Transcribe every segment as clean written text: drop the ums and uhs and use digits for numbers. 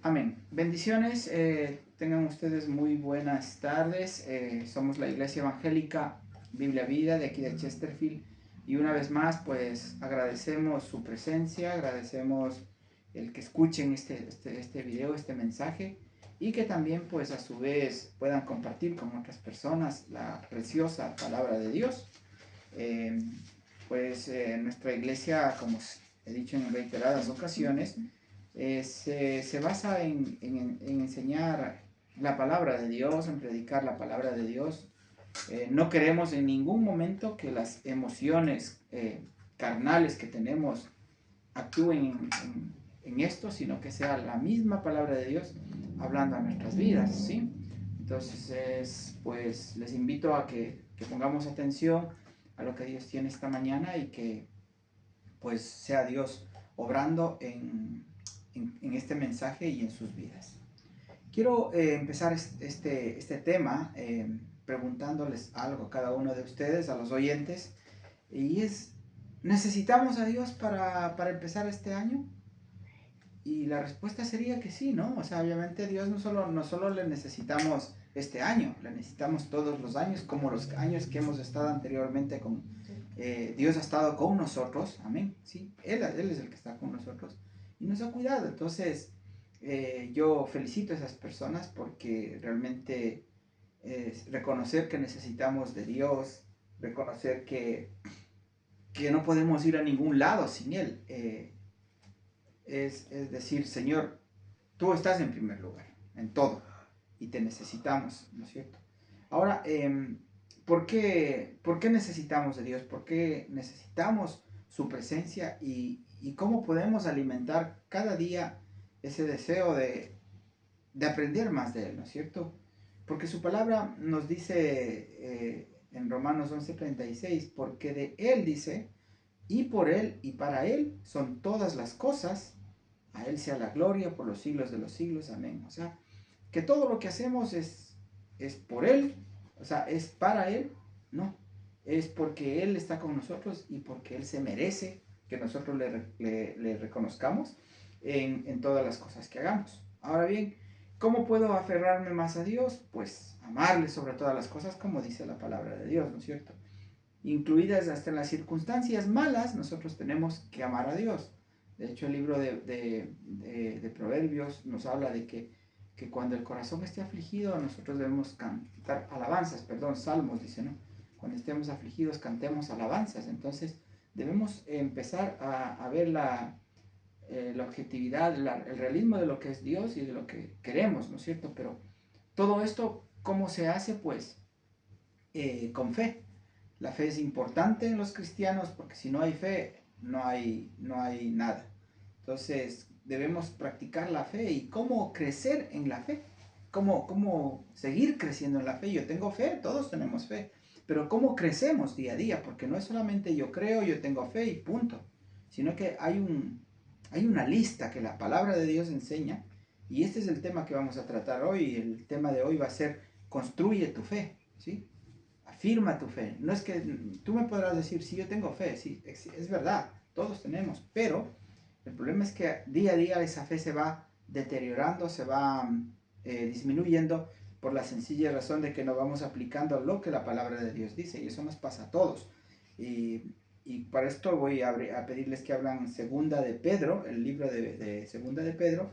Amén. Bendiciones, tengan ustedes muy buenas tardes. Somos la Iglesia Evangélica Biblia Vida de aquí de Chesterfield y una vez más pues agradecemos su presencia, agradecemos el que escuchen este video, este mensaje y que también pues a su vez puedan compartir con otras personas la preciosa palabra de Dios. Nuestra iglesia, como he dicho en reiteradas ocasiones, se basa en enseñar la palabra de Dios, en predicar la palabra de Dios. No queremos en ningún momento que las emociones carnales que tenemos actúen en esto, sino que sea la misma palabra de Dios hablando a nuestras vidas, ¿sí? Entonces, pues les invito a que pongamos atención a lo que Dios tiene esta mañana y que pues sea Dios obrando en este mensaje y en sus vidas. Quiero empezar este tema preguntándoles algo a cada uno de ustedes, a los oyentes, y es, ¿necesitamos a Dios para empezar este año? Y la respuesta sería que sí, ¿no? O sea, obviamente Dios no solo le necesitamos este año, le necesitamos todos los años, como los años que hemos estado anteriormente con Dios ha estado con nosotros, amén, sí, Él es el que está con nosotros y nos ha cuidado. Entonces, yo felicito a esas personas porque realmente reconocer que necesitamos de Dios, reconocer que no podemos ir a ningún lado sin Él, es decir, Señor, tú estás en primer lugar, en todo, y te necesitamos, ¿no es cierto? Ahora, ¿por qué necesitamos de Dios? ¿Por qué necesitamos su presencia? ¿Y cómo podemos alimentar cada día ese deseo de aprender más de Él, ¿no es cierto? Porque su palabra nos dice en Romanos 11:36, porque de Él dice, y por Él y para Él son todas las cosas, a Él sea la gloria por los siglos de los siglos, amén. O sea, que todo lo que hacemos es por Él, o sea, es para Él, no, es porque Él está con nosotros y porque Él se merece que nosotros le reconozcamos en todas las cosas que hagamos. Ahora bien, ¿cómo puedo aferrarme más a Dios? Pues amarle sobre todas las cosas, como dice la palabra de Dios, ¿no es cierto? Incluidas hasta en las circunstancias malas, nosotros tenemos que amar a Dios. De hecho, el libro de Proverbios nos habla de que cuando el corazón esté afligido, nosotros debemos cantar alabanzas, perdón, salmos, dice, ¿no? Cuando estemos afligidos, cantemos alabanzas. Entonces, debemos empezar a ver la objetividad, el realismo de lo que es Dios y de lo que queremos, ¿no es cierto? Pero todo esto, ¿cómo se hace? Pues con fe. La fe es importante en los cristianos porque si no hay fe, no hay nada. Entonces debemos practicar la fe. ¿Y cómo crecer en la fe? ¿Cómo seguir creciendo en la fe? Yo tengo fe, todos tenemos fe. Pero ¿cómo crecemos día a día? Porque no es solamente yo creo, yo tengo fe y punto. Sino que hay una lista que la palabra de Dios enseña. Y este es el tema que vamos a tratar hoy. El tema de hoy va a ser construye tu fe, ¿sí? Afirma tu fe. No es que tú me podrás decir, sí, yo tengo fe, sí, es verdad, todos tenemos, pero el problema es que día a día esa fe se va deteriorando, se va disminuyendo por la sencilla razón de que no vamos aplicando lo que la palabra de Dios dice, y eso nos pasa a todos. Y para esto voy a pedirles que hablan segunda de Pedro, el libro de segunda de Pedro,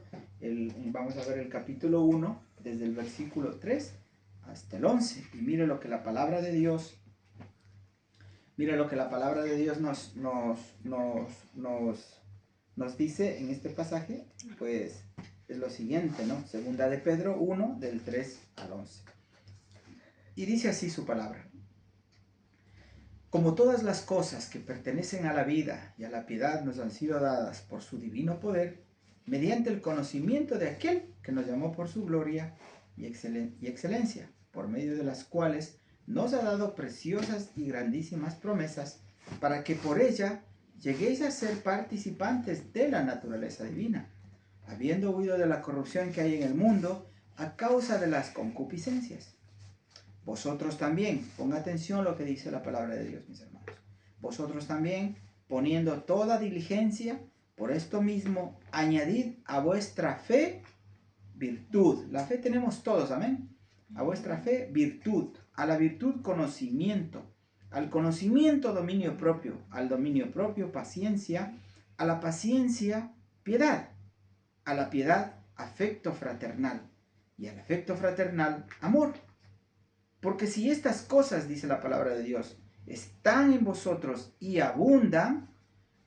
vamos a ver el capítulo 1, desde el versículo 3 hasta el 11. Y mire lo que la palabra de Dios, nos dice en este pasaje, pues es lo siguiente, ¿no? Segunda de Pedro 1, del 3 al 11. Y dice así su palabra. Como todas las cosas que pertenecen a la vida y a la piedad nos han sido dadas por su divino poder, mediante el conocimiento de aquel que nos llamó por su gloria y excelencia, por medio de las cuales nos ha dado preciosas y grandísimas promesas, para que por ella lleguéis a ser participantes de la naturaleza divina, habiendo huido de la corrupción que hay en el mundo a causa de las concupiscencias. Vosotros también, ponga atención a lo que dice la palabra de Dios, mis hermanos. Vosotros también, poniendo toda diligencia, por esto mismo, añadid a vuestra fe virtud. La fe tenemos todos, amén. A vuestra fe, virtud. A la virtud, conocimiento. Al conocimiento, dominio propio. Al dominio propio, paciencia. A la paciencia, piedad. A la piedad, afecto fraternal. Y al afecto fraternal, amor. Porque si estas cosas, dice la palabra de Dios, están en vosotros y abundan,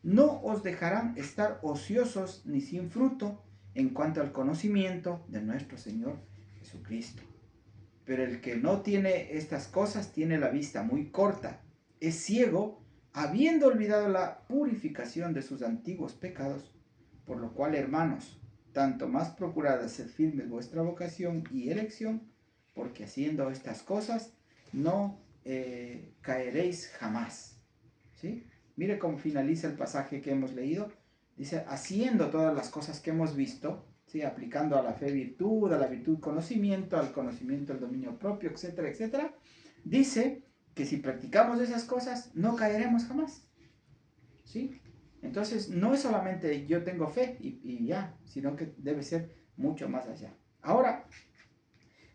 no os dejarán estar ociosos ni sin fruto en cuanto al conocimiento de nuestro Señor Jesucristo. Pero el que no tiene estas cosas tiene la vista muy corta, es ciego, habiendo olvidado la purificación de sus antiguos pecados, por lo cual, hermanos, tanto más procurad hacer firmes vuestra vocación y elección, porque haciendo estas cosas no caeréis jamás. ¿Sí? Mire cómo finaliza el pasaje que hemos leído. Dice, haciendo todas las cosas que hemos visto, ¿sí? Aplicando a la fe virtud, a la virtud conocimiento, al conocimiento el dominio propio, etcétera, etcétera. Dice que si practicamos esas cosas, no caeremos jamás. ¿Sí? Entonces, no es solamente yo tengo fe y ya, sino que debe ser mucho más allá. Ahora,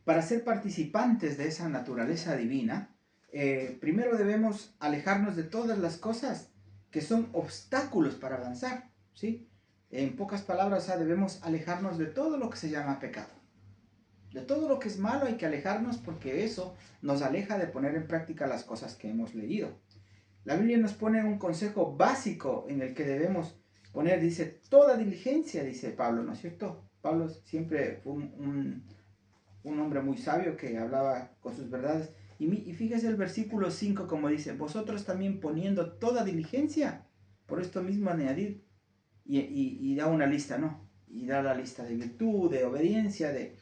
para ser participantes de esa naturaleza divina, primero debemos alejarnos de todas las cosas que son obstáculos para avanzar, ¿sí? En pocas palabras, debemos alejarnos de todo lo que se llama pecado. De todo lo que es malo hay que alejarnos porque eso nos aleja de poner en práctica las cosas que hemos leído. La Biblia nos pone un consejo básico en el que debemos poner, dice, toda diligencia, dice Pablo, ¿no es cierto? Pablo siempre fue un hombre muy sabio que hablaba con sus verdades. Y fíjese el versículo 5 como dice, vosotros también poniendo toda diligencia, por esto mismo añadid, y da una lista, ¿no? Y da la lista de virtud, de obediencia, de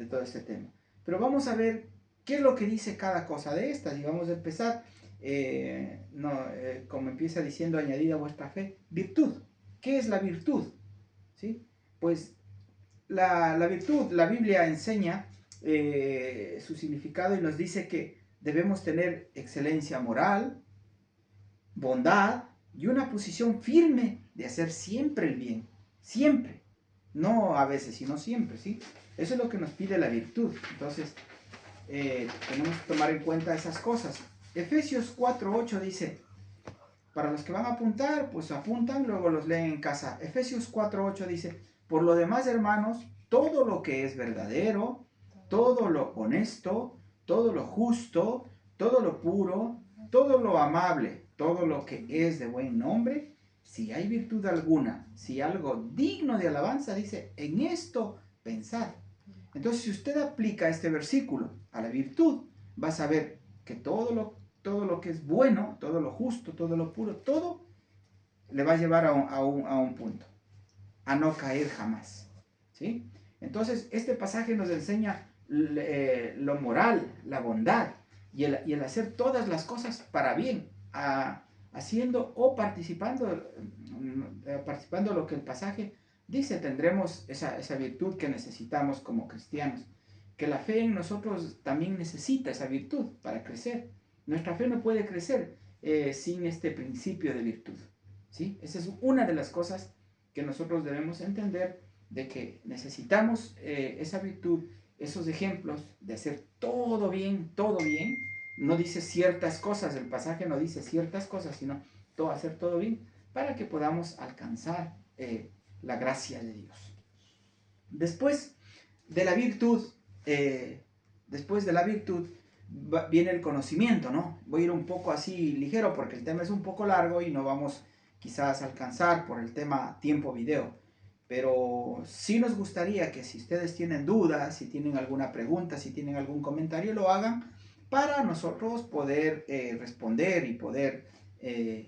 todo este tema. Pero vamos a ver qué es lo que dice cada cosa de estas, y vamos a empezar, como empieza diciendo, añadid a vuestra fe, virtud. ¿Qué es la virtud? ¿Sí? Pues la virtud, la Biblia enseña su significado y nos dice que debemos tener excelencia moral, bondad y una posición firme de hacer siempre el bien. Siempre. No a veces, sino siempre, ¿sí? Eso es lo que nos pide la virtud. Entonces, tenemos que tomar en cuenta esas cosas. Efesios 4:8 dice, para los que van a apuntar, pues apuntan, luego los leen en casa. Efesios 4:8 dice, por lo demás, hermanos, todo lo que es verdadero, todo lo honesto, todo lo justo, todo lo puro, todo lo amable, todo lo que es de buen nombre, si hay virtud alguna, si algo digno de alabanza, dice, en esto pensad. Entonces, si usted aplica este versículo a la virtud, va a saber que todo lo que es bueno, todo lo justo, todo lo puro, todo le va a llevar a un punto, a no caer jamás. ¿Sí? Entonces, este pasaje nos enseña lo moral, la bondad y el hacer todas las cosas para bien, haciendo o participando lo que el pasaje dice, tendremos esa virtud que necesitamos como cristianos. Que la fe en nosotros también necesita esa virtud para crecer. Nuestra fe no puede crecer sin este principio de virtud. ¿Sí? Esa es una de las cosas que nosotros debemos entender, de que necesitamos esa virtud, esos ejemplos de hacer todo bien, todo bien. No dice ciertas cosas, el pasaje no dice ciertas cosas, sino hacer todo bien para que podamos alcanzar la gracia de Dios. Después de la virtud, viene el conocimiento, ¿no? Voy a ir un poco así ligero porque el tema es un poco largo y no vamos quizás a alcanzar por el tema tiempo video. Pero sí nos gustaría que si ustedes tienen dudas, si tienen alguna pregunta, si tienen algún comentario, lo hagan para nosotros poder responder y poder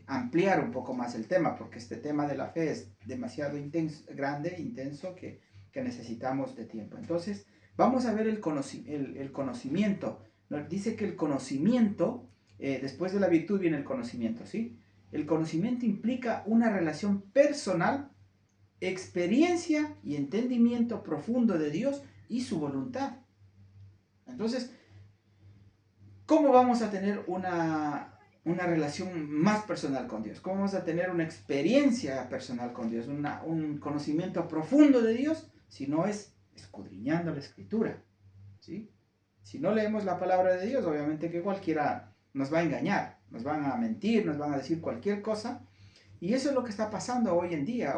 ampliar un poco más el tema, porque este tema de la fe es demasiado grande, intenso, que necesitamos de tiempo. Entonces, vamos a ver el conocimiento. Nos dice que el conocimiento, después de la virtud viene el conocimiento, ¿sí? El conocimiento implica una relación personal, experiencia y entendimiento profundo de Dios y su voluntad. Entonces, ¿cómo vamos a tener una relación más personal con Dios? ¿Cómo vamos a tener una experiencia personal con Dios? Un conocimiento profundo de Dios, si no es escudriñando la Escritura, ¿sí? Si no leemos la palabra de Dios, obviamente que cualquiera nos va a engañar, nos van a mentir, nos van a decir cualquier cosa. Y eso es lo que está pasando hoy en día.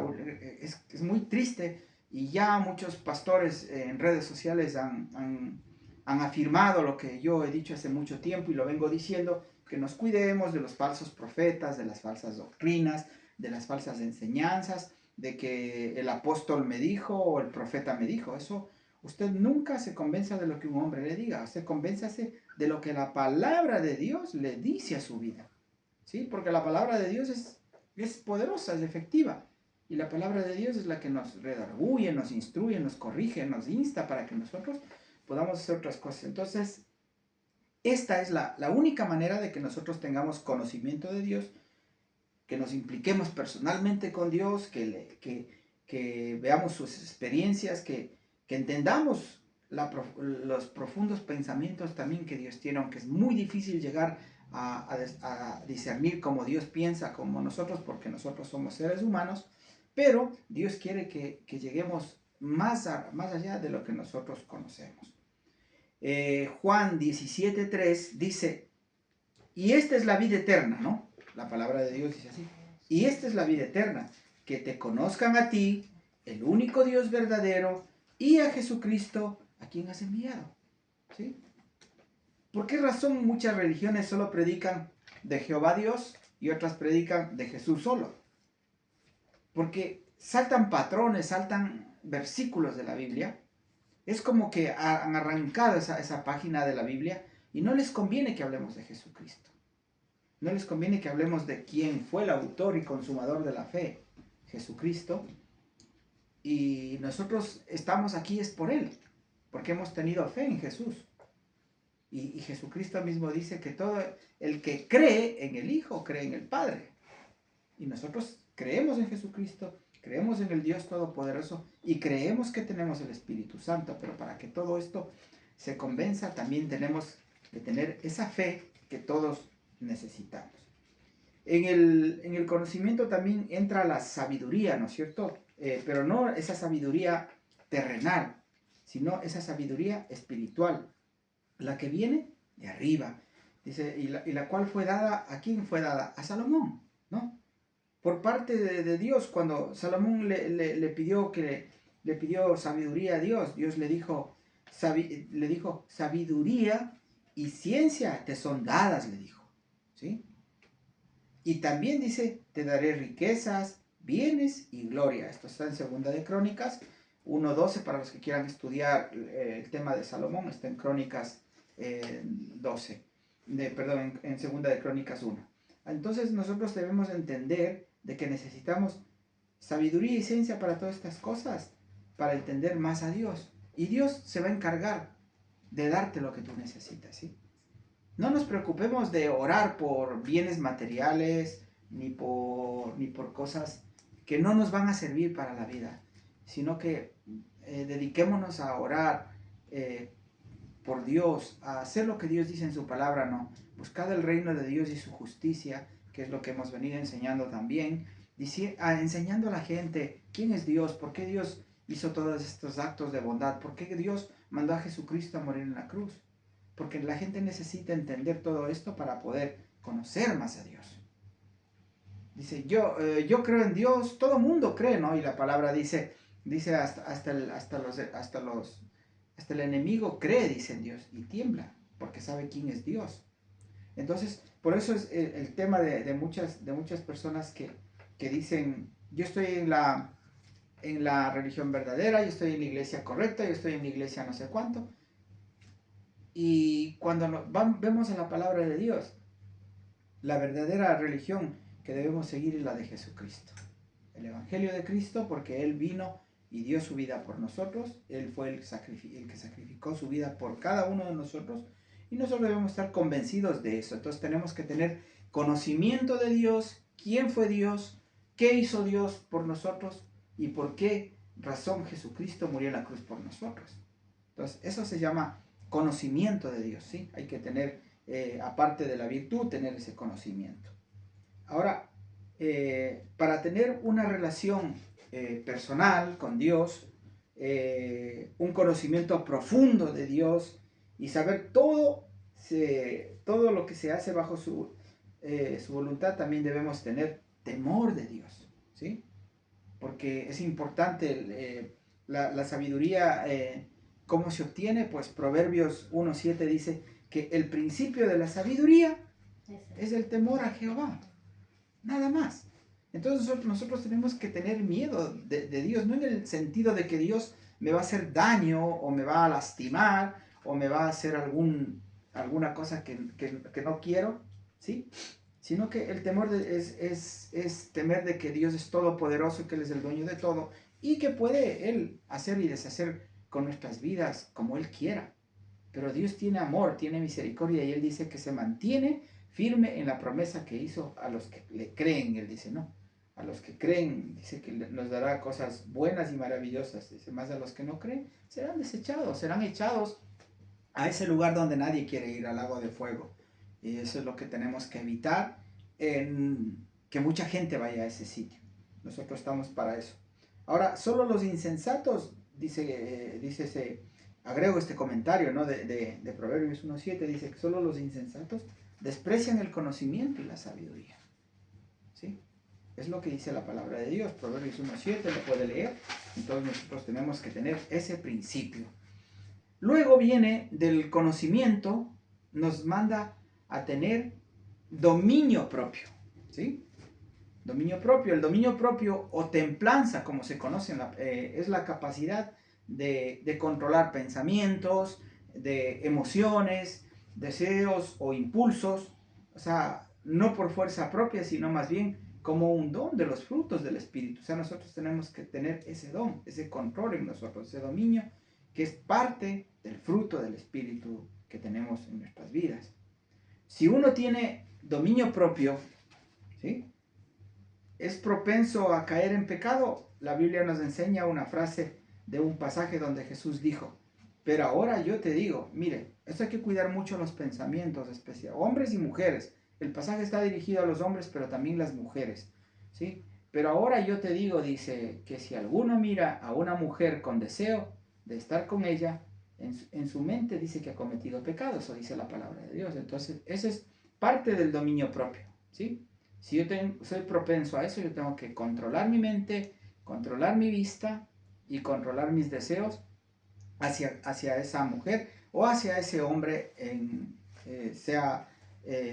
Es muy triste y ya muchos pastores en redes sociales han afirmado lo que yo he dicho hace mucho tiempo y lo vengo diciendo, que nos cuidemos de los falsos profetas, de las falsas doctrinas, de las falsas enseñanzas, de que el apóstol me dijo o el profeta me dijo. Eso, usted nunca se convenza de lo que un hombre le diga, usted convénzase de lo que la palabra de Dios le dice a su vida, ¿sí? Porque la palabra de Dios es poderosa, es efectiva. Y la palabra de Dios es la que nos redarguye, nos instruye, nos corrige, nos insta para que nosotros podamos hacer otras cosas. Entonces, esta es la única manera de que nosotros tengamos conocimiento de Dios, que nos impliquemos personalmente con Dios, que veamos sus experiencias, que entendamos los profundos pensamientos también que Dios tiene, aunque es muy difícil llegar a discernir cómo Dios piensa, como nosotros, porque nosotros somos seres humanos, pero Dios quiere que lleguemos más allá de lo que nosotros conocemos. Juan 17:3 dice, y esta es la vida eterna, ¿no? La palabra de Dios dice así, y esta es la vida eterna, que te conozcan a ti, el único Dios verdadero, y a Jesucristo, a quien has enviado, ¿sí? ¿Por qué razón muchas religiones solo predican de Jehová Dios y otras predican de Jesús solo? Porque saltan patrones, saltan versículos de la Biblia. Es como que han arrancado esa página de la Biblia y no les conviene que hablemos de Jesucristo. No les conviene que hablemos de quién fue el autor y consumador de la fe, Jesucristo. Y nosotros estamos aquí es por Él, porque hemos tenido fe en Jesús. Y Jesucristo mismo dice que todo el que cree en el Hijo, cree en el Padre. Y nosotros creemos en Jesucristo, creemos en el Dios Todopoderoso y creemos que tenemos el Espíritu Santo. Pero para que todo esto se convenza, también tenemos que tener esa fe que todos necesitamos. En el conocimiento también entra la sabiduría, ¿no es cierto? Pero no esa sabiduría terrenal, sino esa sabiduría espiritual, la que viene de arriba. Dice, y la cual fue dada, ¿a quién fue dada? A Salomón, ¿no? Por parte de Dios, cuando Salomón le pidió sabiduría a Dios, Dios le dijo, sabiduría y ciencia te son dadas, le dijo, ¿sí? Y también dice, te daré riquezas, bienes y gloria. Esto está en Segunda de Crónicas 1:12, para los que quieran estudiar el tema de Salomón, está en Crónicas 12, en Segunda de Crónicas 1. Entonces nosotros debemos entender de que necesitamos sabiduría y ciencia para todas estas cosas, para entender más a Dios. Y Dios se va a encargar de darte lo que tú necesitas, ¿sí? No nos preocupemos de orar por bienes materiales, ni por cosas que no nos van a servir para la vida, sino que dediquémonos a orar por Dios, a hacer lo que Dios dice en su palabra, ¿no? Buscad el reino de Dios y su justicia, que es lo que hemos venido enseñando también, enseñando a la gente quién es Dios, por qué Dios hizo todos estos actos de bondad, por qué Dios mandó a Jesucristo a morir en la cruz. Porque la gente necesita entender todo esto para poder conocer más a Dios. Dice, yo creo en Dios, todo mundo cree, ¿no? Y la palabra dice hasta el enemigo cree, dice en Dios, y tiembla, porque sabe quién es Dios. Entonces, por eso es el tema de muchas personas que dicen, yo estoy en la religión verdadera, yo estoy en la iglesia correcta, yo estoy en la iglesia no sé cuánto. Y cuando vemos en la palabra de Dios, la verdadera religión que debemos seguir es la de Jesucristo. El Evangelio de Cristo, porque Él vino y dio su vida por nosotros. Él fue el que sacrificó su vida por cada uno de nosotros. Y nosotros debemos estar convencidos de eso. Entonces tenemos que tener conocimiento de Dios, quién fue Dios, qué hizo Dios por nosotros y por qué razón Jesucristo murió en la cruz por nosotros. Entonces eso se llama conocimiento de Dios, ¿sí? Hay que tener, aparte de la virtud, tener ese conocimiento. Ahora, para tener una relación personal con Dios, un conocimiento profundo de Dios y saber todo, todo lo que se hace bajo su voluntad. También debemos tener temor de Dios, ¿sí? Porque es importante la sabiduría. ¿Cómo se obtiene? Pues Proverbios 1:7 dice que el principio de la sabiduría es el temor a Jehová, nada más. Entonces nosotros tenemos que tener miedo de Dios, no en el sentido de que Dios me va a hacer daño o me va a lastimar o me va a hacer alguna cosa que no quiero, ¿sí? Sino que el temor es temer de que Dios es todopoderoso, que Él es el dueño de todo y que puede Él hacer y deshacer con nuestras vidas como Él quiera. Pero Dios tiene amor, tiene misericordia y Él dice que se mantiene firme en la promesa que hizo a los que le creen. Él dice, no, a los que creen, dice que nos dará cosas buenas y maravillosas. Dice, más a los que no creen serán desechados, serán echados a ese lugar donde nadie quiere ir, al lago de fuego. Y eso es lo que tenemos que evitar, que mucha gente vaya a ese sitio. Nosotros estamos para eso. Ahora, solo los insensatos, agrego este comentario, ¿no? de Proverbios 1:7, dice que solo los insensatos desprecian el conocimiento y la sabiduría. ¿Sí? Es lo que dice la palabra de Dios. Proverbios 1:7 lo puede leer. Entonces nosotros tenemos que tener ese principio. Luego viene del conocimiento, nos manda a tener dominio propio, ¿sí? Dominio propio. El dominio propio o templanza, como se conoce, es la capacidad de controlar pensamientos, de emociones, deseos o impulsos, o sea, no por fuerza propia, sino más bien como un don de los frutos del Espíritu. O sea, nosotros tenemos que tener ese don, ese control en nosotros, ese dominio, que es parte del fruto del Espíritu que tenemos en nuestras vidas. Si uno tiene dominio propio, ¿sí?, es propenso a caer en pecado. La Biblia nos enseña una frase de un pasaje donde Jesús dijo, pero ahora yo te digo, mire, esto hay que cuidar mucho los pensamientos, especiales, hombres y mujeres. El pasaje está dirigido a los hombres, pero también las mujeres, ¿sí? Pero ahora yo te digo, dice, que si alguno mira a una mujer con deseo de estar con ella, en su mente dice que ha cometido pecado. Eso dice la palabra de Dios. Entonces, eso es parte del dominio propio, ¿sí? Si yo soy propenso a eso, yo tengo que controlar mi mente, controlar mi vista y controlar mis deseos hacia esa mujer o hacia ese hombre,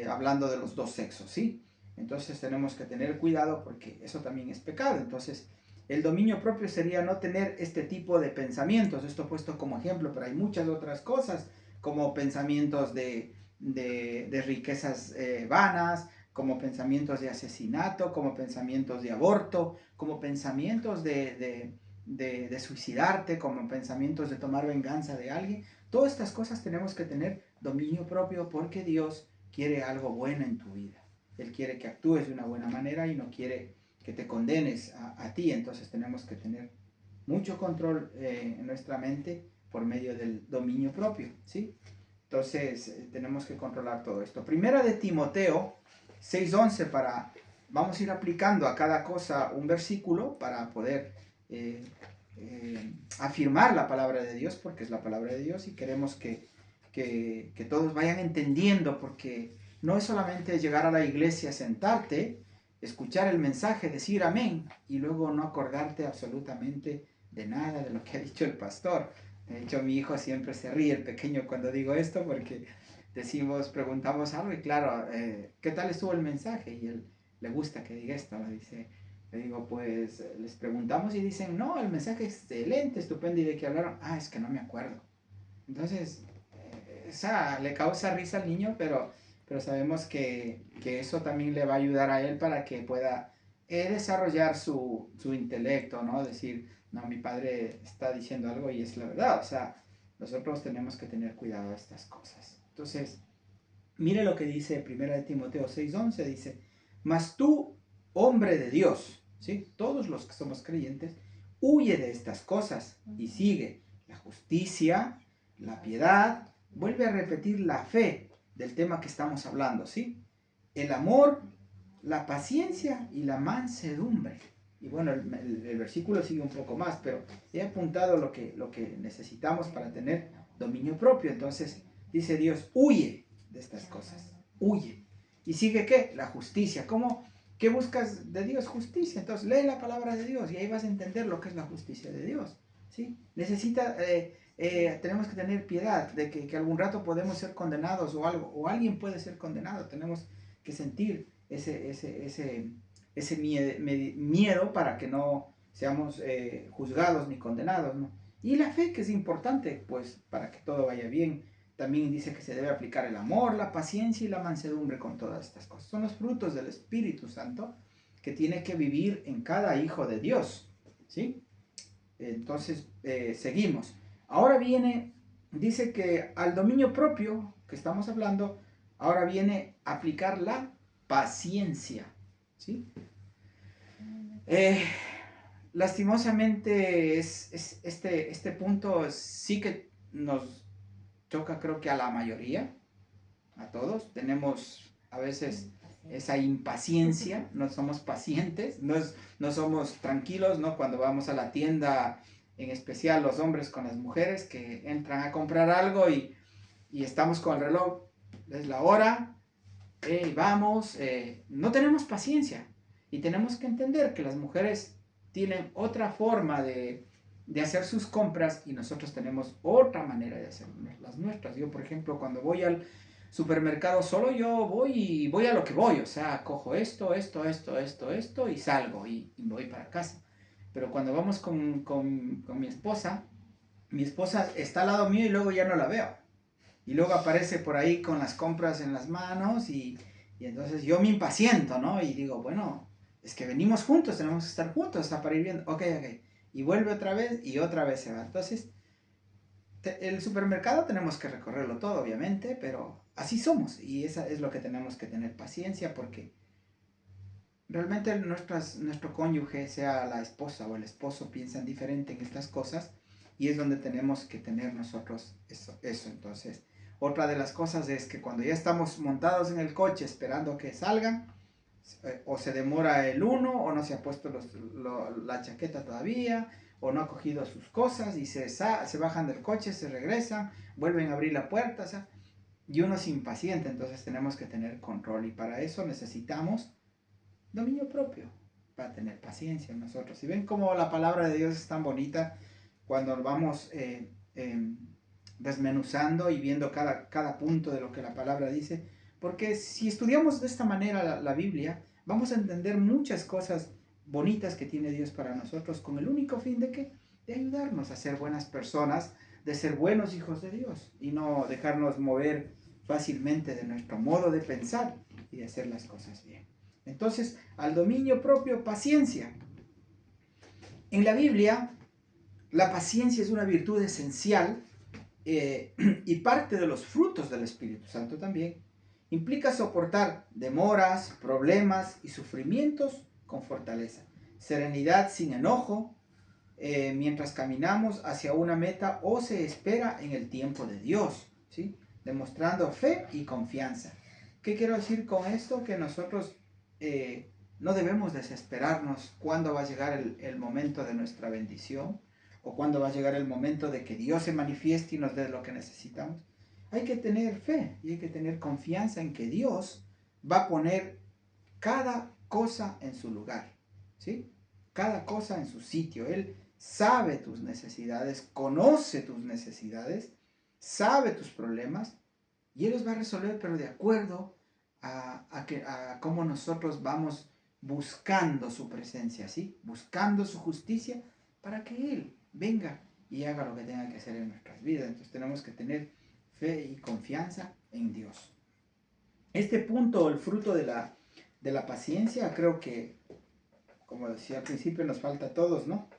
hablando de los dos sexos, ¿sí? Entonces tenemos que tener cuidado porque eso también es pecado. Entonces el dominio propio sería no tener este tipo de pensamientos. Esto puesto como ejemplo, pero hay muchas otras cosas como pensamientos de riquezas vanas, como pensamientos de asesinato, como pensamientos de aborto, como pensamientos de suicidarte, como pensamientos de tomar venganza de alguien. Todas estas cosas tenemos que tener dominio propio porque Dios quiere algo bueno en tu vida. Él quiere que actúes de una buena manera y no quiere que te condenes a ti. Entonces tenemos que tener mucho control en nuestra mente por medio del dominio propio, ¿sí? Entonces tenemos que controlar todo esto. Primera de Timoteo 6:11, vamos a ir aplicando a cada cosa un versículo para poder afirmar la palabra de Dios, porque es la palabra de Dios y queremos que todos vayan entendiendo, porque no es solamente llegar a la iglesia, sentarte, escuchar el mensaje, decir amén y luego no acordarte absolutamente de nada de lo que ha dicho el pastor. De hecho, mi hijo siempre se ríe, el pequeño, cuando digo esto, porque preguntamos algo y claro, ¿qué tal estuvo el mensaje? Y él le gusta que diga esto, le digo, pues les preguntamos y dicen, no, el mensaje es excelente, estupendo, ¿y de qué hablaron? Ah, es que no me acuerdo. Entonces, le causa risa al niño, pero sabemos que eso también le va a ayudar a él para que pueda desarrollar su intelecto, ¿no? Decir, no, mi padre está diciendo algo y es la verdad. O sea, nosotros tenemos que tener cuidado de estas cosas. Entonces, mire lo que dice 1 Timoteo 6:11, dice, mas tú, hombre de Dios, ¿sí?, todos los que somos creyentes, huye de estas cosas y sigue la justicia, la piedad, vuelve a repetir la fe del tema que estamos hablando, ¿sí?, el amor, la paciencia y la mansedumbre. Y bueno, el versículo sigue un poco más, pero he apuntado lo que necesitamos para tener dominio propio. Entonces, dice Dios, huye de estas cosas, huye. ¿Y sigue qué? La justicia. ¿Cómo? ¿Qué buscas de Dios? Justicia. Entonces, lee la palabra de Dios y ahí vas a entender lo que es la justicia de Dios. ¿Sí? Tenemos que tener piedad de que algún rato podemos ser condenados o algo, o alguien puede ser condenado. Tenemos que sentir ese miedo para que no seamos juzgados ni condenados, ¿no? Y la fe, que es importante, pues, para que todo vaya bien. También dice que se debe aplicar el amor, la paciencia y la mansedumbre con todas estas cosas. Son los frutos del Espíritu Santo que tiene que vivir en cada hijo de Dios, ¿sí? Entonces, seguimos. Ahora viene, dice que al dominio propio que estamos hablando, ahora viene aplicar la paciencia, ¿sí? Lastimosamente este punto sí que nos toca, creo que a la mayoría, a todos. Tenemos a veces esa impaciencia, no somos pacientes, no somos tranquilos, ¿no? Cuando vamos a la tienda, en especial los hombres con las mujeres que entran a comprar algo y estamos con el reloj, es la hora, vamos, no tenemos paciencia. Y tenemos que entender que las mujeres tienen otra forma de hacer sus compras y nosotros tenemos otra manera de hacer las nuestras. Yo, por ejemplo, cuando voy al supermercado solo, yo voy a lo que voy. O sea, cojo esto y salgo y voy para casa. Pero cuando vamos con mi esposa está al lado mío y luego ya no la veo. Y luego aparece por ahí con las compras en las manos y entonces yo me impaciento, ¿no? Y digo, bueno, es que venimos juntos, tenemos que estar juntos, está para ir viendo, ok. Y vuelve otra vez y otra vez se va. Entonces, el supermercado tenemos que recorrerlo todo, obviamente, pero así somos. Y esa es lo que tenemos que tener paciencia porque realmente nuestro cónyuge, sea la esposa o el esposo, piensan diferente en estas cosas y es donde tenemos que tener nosotros eso. Entonces, otra de las cosas es que cuando ya estamos montados en el coche esperando que salgan, o se demora el uno, o no se ha puesto la chaqueta todavía, o no ha cogido sus cosas y se bajan del coche, se regresan, vuelven a abrir la puerta, o sea, y uno es impaciente. Entonces tenemos que tener control y para eso necesitamos dominio propio, para tener paciencia en nosotros. Y ven cómo la palabra de Dios es tan bonita cuando vamos desmenuzando y viendo cada punto de lo que la palabra dice, porque si estudiamos de esta manera la Biblia, vamos a entender muchas cosas bonitas que tiene Dios para nosotros con el único fin de ayudarnos a ser buenas personas, de ser buenos hijos de Dios y no dejarnos mover fácilmente de nuestro modo de pensar y de hacer las cosas bien. Entonces, al dominio propio, paciencia. En la Biblia, la paciencia es una virtud esencial y parte de los frutos del Espíritu Santo también. Implica soportar demoras, problemas y sufrimientos con fortaleza. Serenidad sin enojo mientras caminamos hacia una meta o se espera en el tiempo de Dios, ¿sí? Demostrando fe y confianza. ¿Qué quiero decir con esto? Que nosotros no debemos desesperarnos cuando va a llegar el momento de nuestra bendición o cuando va a llegar el momento de que Dios se manifieste y nos dé lo que necesitamos. Hay que tener fe y hay que tener confianza en que Dios va a poner cada cosa en su lugar, ¿sí? Cada cosa en su sitio. Él sabe tus necesidades, conoce tus necesidades, sabe tus problemas y Él los va a resolver, pero de acuerdo a cómo nosotros vamos buscando su presencia, ¿sí? Buscando su justicia para que Él venga y haga lo que tenga que hacer en nuestras vidas. Entonces tenemos que tener fe y confianza en Dios. Este punto, el fruto de la paciencia, creo que, como decía al principio, nos falta a todos, ¿no?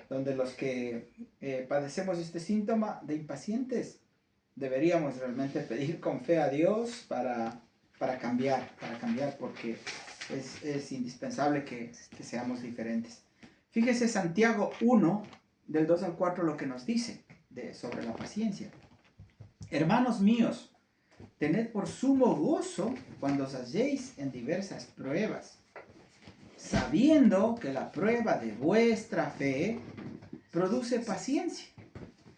Donde los que padecemos este síntoma de impacientes, deberíamos realmente pedir con fe a Dios para cambiar, porque es indispensable que seamos diferentes. Fíjese Santiago 1, del 2 al 4, lo que nos dice sobre la paciencia. Hermanos míos, tened por sumo gozo cuando os halléis en diversas pruebas, sabiendo que la prueba de vuestra fe produce paciencia.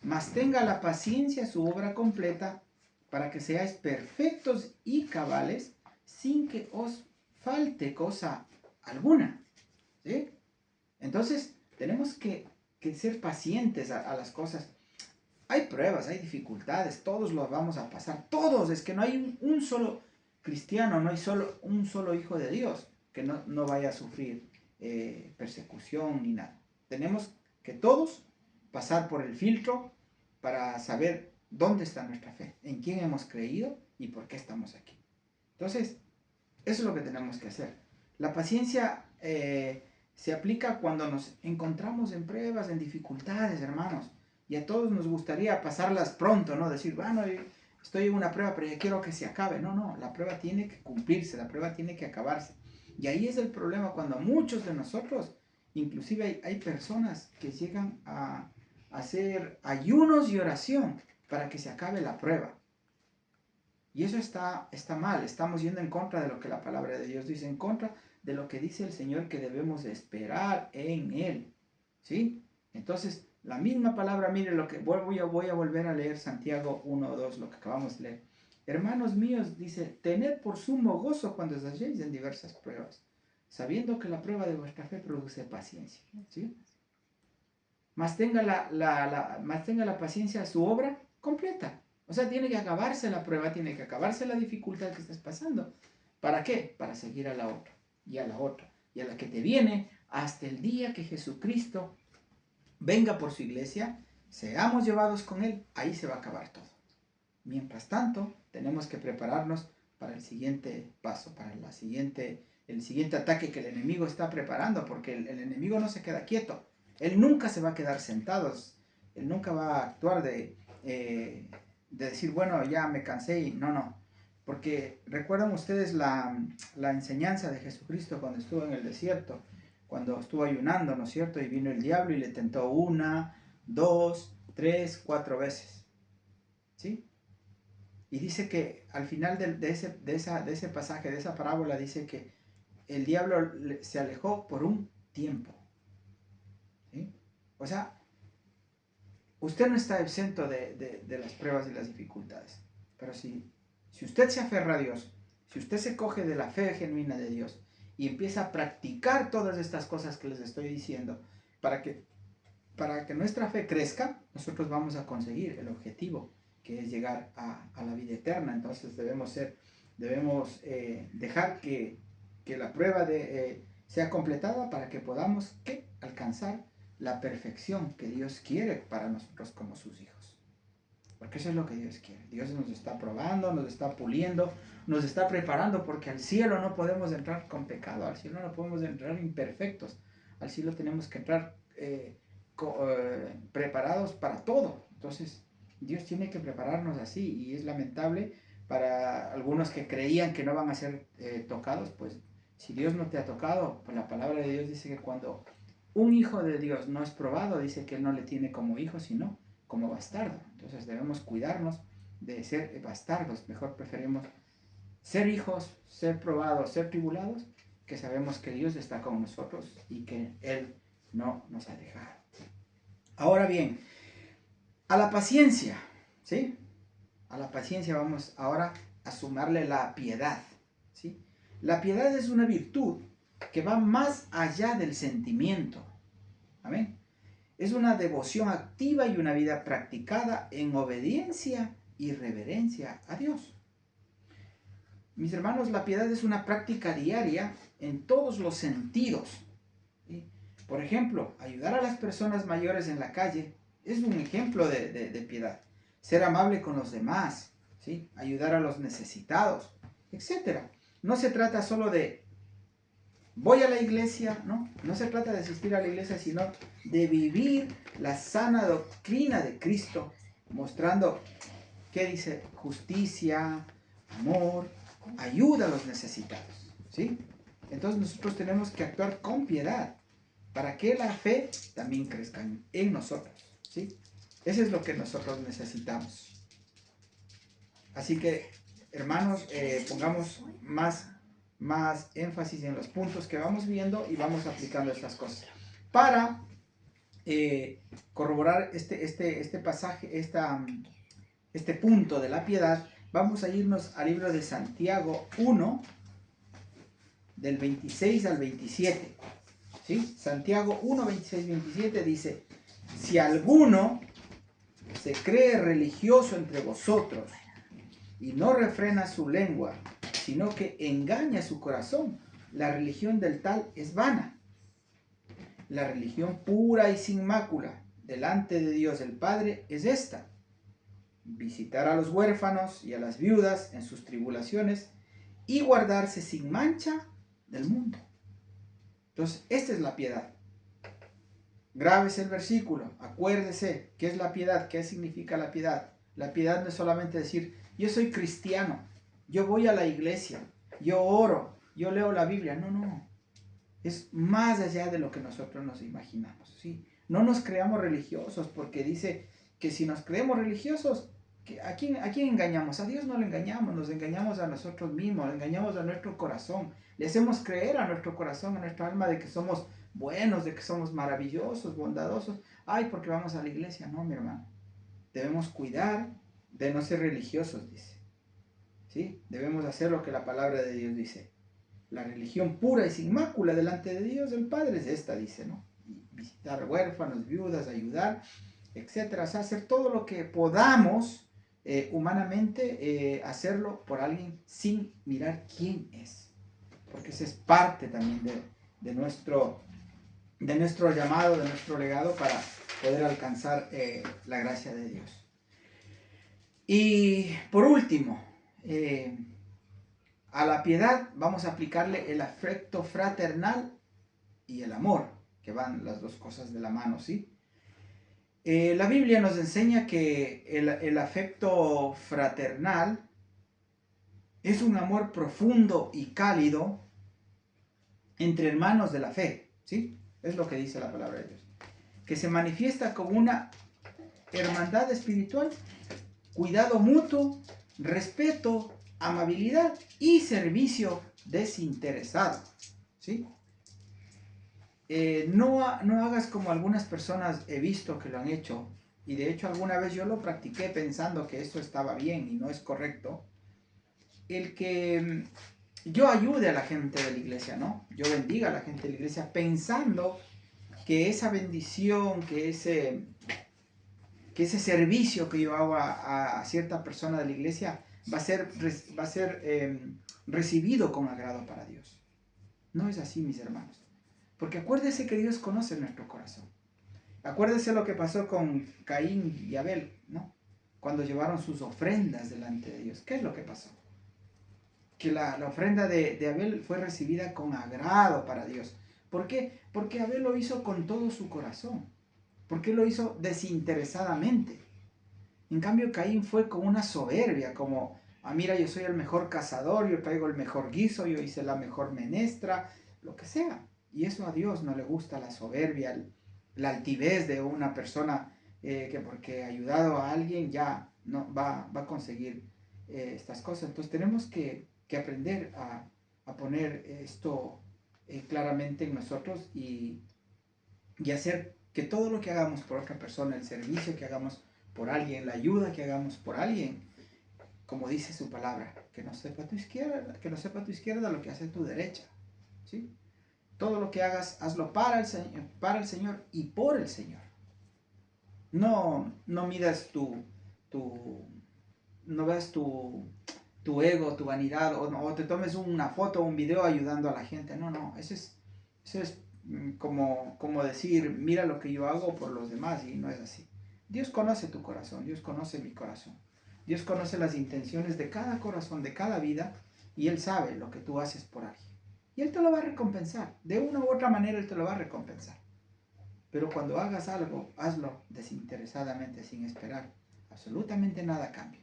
Mas tenga la paciencia su obra completa, para que seáis perfectos y cabales, sin que os falte cosa alguna. ¿Sí? Entonces, tenemos que ser pacientes a las cosas. Hay pruebas, hay dificultades, todos los vamos a pasar, todos. Es que no hay un solo cristiano, no hay un solo hijo de Dios que no vaya a sufrir persecución ni nada. Tenemos que todos pasar por el filtro para saber dónde está nuestra fe, en quién hemos creído y por qué estamos aquí. Entonces, eso es lo que tenemos que hacer. La paciencia se aplica cuando nos encontramos en pruebas, en dificultades, hermanos. Y a todos nos gustaría pasarlas pronto, ¿no? Decir, bueno, estoy en una prueba, pero ya quiero que se acabe. No, la prueba tiene que cumplirse, la prueba tiene que acabarse. Y ahí es el problema cuando muchos de nosotros, inclusive hay personas que llegan a hacer ayunos y oración para que se acabe la prueba. Y eso está mal, estamos yendo en contra de lo que la palabra de Dios dice, en contra de lo que dice el Señor que debemos esperar en Él. ¿Sí? Entonces, la misma palabra, mire lo que voy a volver a leer Santiago 1:2, lo que acabamos de leer. Hermanos míos, dice, tened por sumo gozo cuando os halléis en diversas pruebas, sabiendo que la prueba de vuestra fe produce paciencia. ¿Sí? Mas tenga la paciencia su obra completa. O sea, tiene que acabarse la prueba, tiene que acabarse la dificultad que estás pasando. ¿Para qué? Para seguir a la otra, y a la otra, y a la que te viene, hasta el día que Jesucristo venga por su iglesia, seamos llevados con Él, ahí se va a acabar todo. Mientras tanto, tenemos que prepararnos para el siguiente paso, para el siguiente ataque que el enemigo está preparando, porque el enemigo no se queda quieto. Él nunca se va a quedar sentado, él nunca va a actuar de decir, bueno, ya me cansé y no. Porque recuerdan ustedes la enseñanza de Jesucristo cuando estuvo en el desierto, cuando estuvo ayunando, ¿no es cierto? Y vino el diablo y le tentó 1, 2, 3, 4 veces. ¿Sí? Y dice que al final de ese pasaje, de esa parábola, dice que el diablo se alejó por un tiempo. ¿Sí? O sea, usted no está exento de las pruebas y las dificultades. Pero si usted se aferra a Dios, si usted se coge de la fe genuina de Dios y empieza a practicar todas estas cosas que les estoy diciendo, para que nuestra fe crezca, nosotros vamos a conseguir el objetivo, que es llegar a la vida eterna. Entonces debemos dejar que la prueba sea completada para que podamos alcanzar la perfección que Dios quiere para nosotros como sus hijos. Porque eso es lo que Dios quiere. Dios nos está probando, nos está puliendo, nos está preparando, porque al cielo no podemos entrar con pecado, al cielo no podemos entrar imperfectos, al cielo tenemos que entrar preparados para todo. Entonces Dios tiene que prepararnos así, y es lamentable para algunos que creían que no van a ser tocados. Pues si Dios no te ha tocado, pues la palabra de Dios dice que cuando un hijo de Dios no es probado, dice que Él no le tiene como hijo, sino como bastardo. Entonces debemos cuidarnos de ser bastardos. Mejor preferimos ser hijos, ser probados, ser tribulados, que sabemos que Dios está con nosotros y que Él no nos ha dejado. Ahora bien, a la paciencia, ¿sí? A la paciencia vamos ahora a sumarle la piedad, ¿sí? La piedad es una virtud que va más allá del sentimiento. Amén. Es una devoción activa y una vida practicada en obediencia y reverencia a Dios. Mis hermanos, la piedad es una práctica diaria en todos los sentidos. ¿Sí? Por ejemplo, ayudar a las personas mayores en la calle es un ejemplo de piedad. Ser amable con los demás, ¿sí? Ayudar a los necesitados, etc. No se trata solo de voy a la iglesia, no se trata de asistir a la iglesia, sino de vivir la sana doctrina de Cristo, mostrando, ¿qué dice? Justicia, amor, ayuda a los necesitados, ¿sí? Entonces nosotros tenemos que actuar con piedad para que la fe también crezca en nosotros, ¿sí? Eso es lo que nosotros necesitamos. Así que, hermanos, pongamos más más énfasis en los puntos que vamos viendo y vamos aplicando estas cosas. Para corroborar este pasaje, este punto de la piedad, vamos a irnos al libro de Santiago 1, del 26 al 27. ¿Sí? Santiago 1, 26, 27 dice: si alguno se cree religioso entre vosotros y no refrena su lengua, sino que engaña su corazón, la religión del tal es vana. La religión pura y sin mácula delante de Dios el Padre es esta: visitar a los huérfanos y a las viudas en sus tribulaciones y guardarse sin mancha del mundo. Entonces, esta es la piedad. Grábese el versículo, acuérdese qué es la piedad, qué significa la piedad. La piedad no es solamente decir, yo soy cristiano, yo voy a la iglesia, yo oro, yo leo la Biblia. No, no. Es más allá de lo que nosotros nos imaginamos, ¿sí? No nos creamos religiosos, porque dice que si nos creemos religiosos, ¿a quién engañamos? A Dios no le engañamos, nos engañamos a nosotros mismos, engañamos a nuestro corazón. Le hacemos creer a nuestro corazón, a nuestra alma, de que somos buenos, de que somos maravillosos, bondadosos. Ay, porque vamos a la iglesia. No, mi hermano. Debemos cuidar de no ser religiosos, dice. ¿Sí? Debemos hacer lo que la palabra de Dios dice. La religión pura y sin mácula delante de Dios el Padre es esta, dice, ¿no? Visitar huérfanos, viudas, ayudar, etcétera. O sea, hacer todo lo que podamos humanamente, hacerlo por alguien sin mirar quién es. Porque esa es parte también de nuestro llamado, de nuestro legado para poder alcanzar la gracia de Dios. Y por último, a la piedad vamos a aplicarle el afecto fraternal y el amor, que van las dos cosas de la mano, ¿sí? La Biblia nos enseña que el afecto fraternal es un amor profundo y cálido entre hermanos de la fe, ¿sí? Es lo que dice la palabra de Dios. Que se manifiesta como una hermandad espiritual, cuidado mutuo, respeto, amabilidad y servicio desinteresado, ¿sí? No hagas como algunas personas he visto que lo han hecho, y de hecho alguna vez yo lo practiqué pensando que eso estaba bien y no es correcto. El que yo ayude a la gente de la iglesia, ¿no? Yo bendiga a la gente de la iglesia pensando que esa bendición, que ese servicio que yo hago a cierta persona de la iglesia va a ser recibido con agrado para Dios. No es así, mis hermanos. Porque acuérdese que Dios conoce nuestro corazón. Acuérdese lo que pasó con Caín y Abel, ¿no? Cuando llevaron sus ofrendas delante de Dios. ¿Qué es lo que pasó? Que la ofrenda de Abel fue recibida con agrado para Dios. ¿Por qué? Porque Abel lo hizo con todo su corazón. Porque lo hizo desinteresadamente. En cambio, Caín fue con una soberbia, como, mira, yo soy el mejor cazador, yo traigo el mejor guiso, yo hice la mejor menestra, lo que sea. Y eso a Dios no le gusta, la soberbia, la altivez de una persona que porque ha ayudado a alguien ya no va a conseguir estas cosas. Entonces tenemos que aprender a poner esto claramente en nosotros y hacer que todo lo que hagamos por otra persona, el servicio que hagamos por alguien, la ayuda que hagamos por alguien, como dice su palabra, que no sepa tu izquierda lo que hace tu derecha, ¿sí? Todo lo que hagas, hazlo para el Señor y por el Señor. No midas no veas tu ego, tu vanidad, o te tomes una foto o un video ayudando a la gente. No, eso es como decir, mira lo que yo hago por los demás, y no es así. Dios conoce tu corazón, Dios conoce mi corazón. Dios conoce las intenciones de cada corazón, de cada vida, y Él sabe lo que tú haces por alguien. Y Él te lo va a recompensar. De una u otra manera Él te lo va a recompensar. Pero cuando hagas algo, hazlo desinteresadamente, sin esperar absolutamente nada a cambio.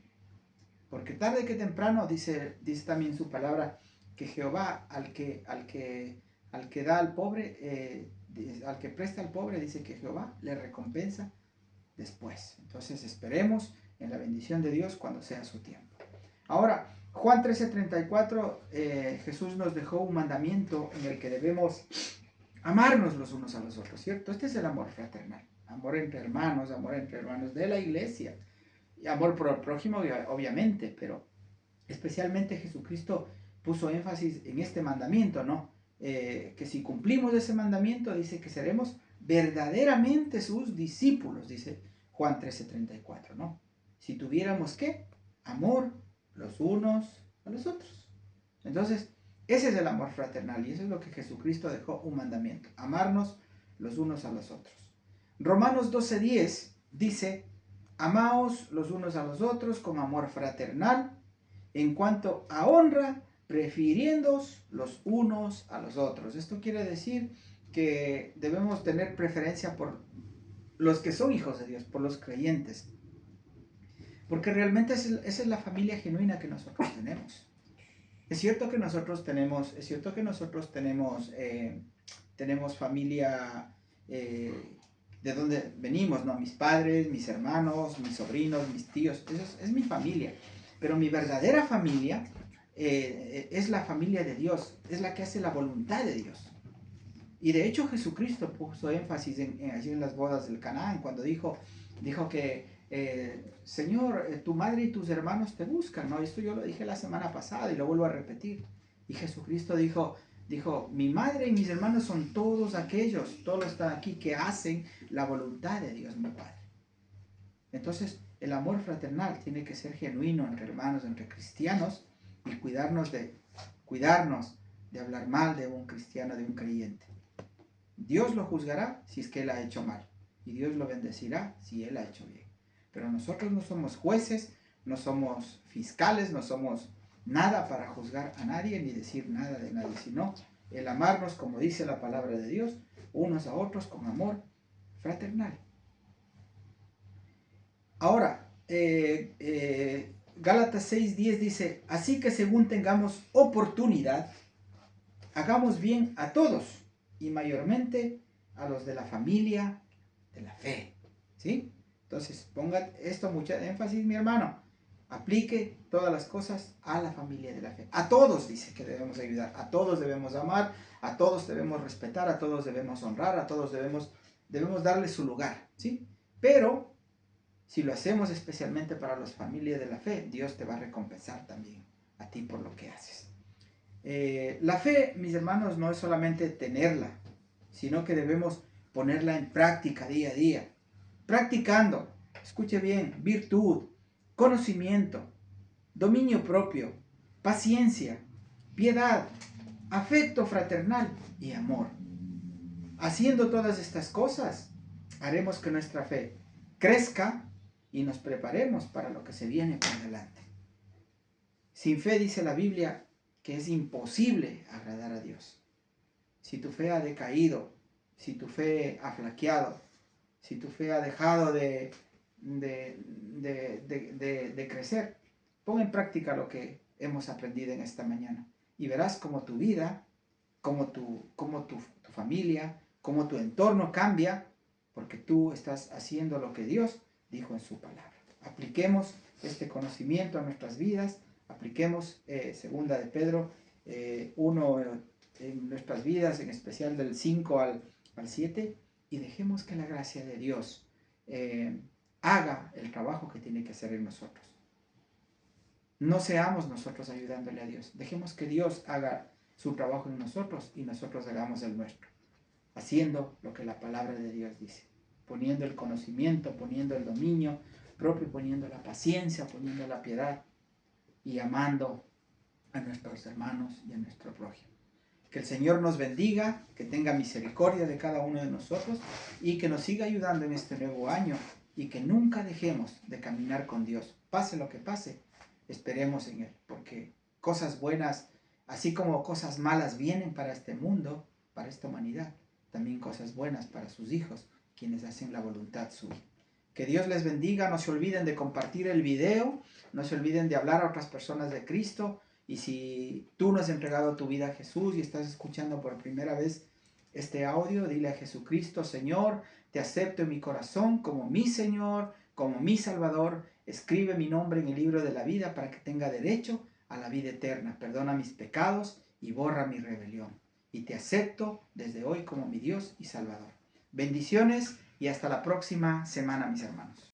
Porque tarde que temprano, dice también su palabra, que Jehová al que da al pobre, al que presta al pobre, dice que Jehová le recompensa después. Entonces esperemos en la bendición de Dios cuando sea su tiempo. Ahora, Juan 13:34, Jesús nos dejó un mandamiento en el que debemos amarnos los unos a los otros, ¿cierto? Este es el amor fraternal, amor entre hermanos de la iglesia, y amor por el prójimo, obviamente, pero especialmente Jesucristo puso énfasis en este mandamiento, ¿no? Que si cumplimos ese mandamiento, dice que seremos verdaderamente sus discípulos, dice Juan 13:34, ¿no? Si tuviéramos, ¿qué? Amor los unos a los otros. Entonces, ese es el amor fraternal y eso es lo que Jesucristo dejó un mandamiento, amarnos los unos a los otros. Romanos 12:10 dice, amaos los unos a los otros con amor fraternal, en cuanto a honra, prefiriéndoos los unos a los otros. Esto quiere decir que debemos tener preferencia por los que son hijos de Dios, por los creyentes. Porque realmente esa es la familia genuina que nosotros tenemos. Es cierto que nosotros tenemos familia de donde venimos, ¿no? Mis padres, mis hermanos, mis sobrinos, mis tíos, eso es mi familia. Pero mi verdadera familia es la familia de Dios, es la que hace la voluntad de Dios. Y de hecho Jesucristo puso énfasis allí en las bodas del Canaán, cuando dijo que Señor, tu madre y tus hermanos te buscan, ¿no? Esto yo lo dije la semana pasada y lo vuelvo a repetir. Y Jesucristo dijo, mi madre y mis hermanos son todos aquellos, todos están aquí que hacen la voluntad de Dios, mi Padre. Entonces, el amor fraternal tiene que ser genuino entre hermanos, entre cristianos, y cuidarnos de hablar mal de un cristiano, de un creyente. Dios lo juzgará si es que él ha hecho mal, y Dios lo bendecirá si él ha hecho bien. Pero nosotros no somos jueces, no somos fiscales, no somos nada para juzgar a nadie ni decir nada de nadie, sino el amarnos, como dice la palabra de Dios, unos a otros con amor fraternal. Ahora, Gálatas 6:10 dice, así que según tengamos oportunidad, hagamos bien a todos y mayormente a los de la familia de la fe, ¿sí? Entonces, ponga esto mucho énfasis, mi hermano. Aplique todas las cosas a la familia de la fe. A todos dice que debemos ayudar, a todos debemos amar, a todos debemos respetar, a todos debemos honrar, a todos debemos darle su lugar, ¿sí? Pero si lo hacemos especialmente para las familias de la fe, Dios te va a recompensar también a ti por lo que haces. La fe, mis hermanos, no es solamente tenerla, sino que debemos ponerla en práctica día a día. Practicando, escuche bien, virtud, conocimiento, dominio propio, paciencia, piedad, afecto fraternal y amor. Haciendo todas estas cosas, haremos que nuestra fe crezca y nos preparemos para lo que se viene por delante. Sin fe, dice la Biblia, que es imposible agradar a Dios. Si tu fe ha decaído, si tu fe ha flaqueado, si tu fe ha dejado de crecer, pon en práctica lo que hemos aprendido en esta mañana y verás cómo tu vida, cómo tu familia, cómo tu entorno cambia, porque tú estás haciendo lo que Dios dijo en su palabra. Apliquemos este conocimiento a nuestras vidas, apliquemos segunda de Pedro 1 en nuestras vidas, en especial del 5 al 7, y dejemos que la gracia de Dios haga el trabajo que tiene que hacer en nosotros. No seamos nosotros ayudándole a Dios, dejemos que Dios haga su trabajo en nosotros y nosotros hagamos el nuestro, haciendo lo que la palabra de Dios dice, poniendo el conocimiento, poniendo el dominio propio, poniendo la paciencia, poniendo la piedad y amando a nuestros hermanos y a nuestro prójimo. Que el Señor nos bendiga, que tenga misericordia de cada uno de nosotros y que nos siga ayudando en este nuevo año y que nunca dejemos de caminar con Dios. Pase lo que pase, esperemos en Él, porque cosas buenas, así como cosas malas vienen para este mundo, para esta humanidad, también cosas buenas para sus hijos, quienes hacen la voluntad suya. Que Dios les bendiga, no se olviden de compartir el video, no se olviden de hablar a otras personas de Cristo. Y si tú no has entregado tu vida a Jesús y estás escuchando por primera vez este audio, dile a Jesucristo: Señor, te acepto en mi corazón como mi Señor, como mi Salvador. Escribe mi nombre en el libro de la vida para que tenga derecho a la vida eterna. Perdona mis pecados y borra mi rebelión. Y te acepto desde hoy como mi Dios y Salvador. Bendiciones y hasta la próxima semana, mis hermanos.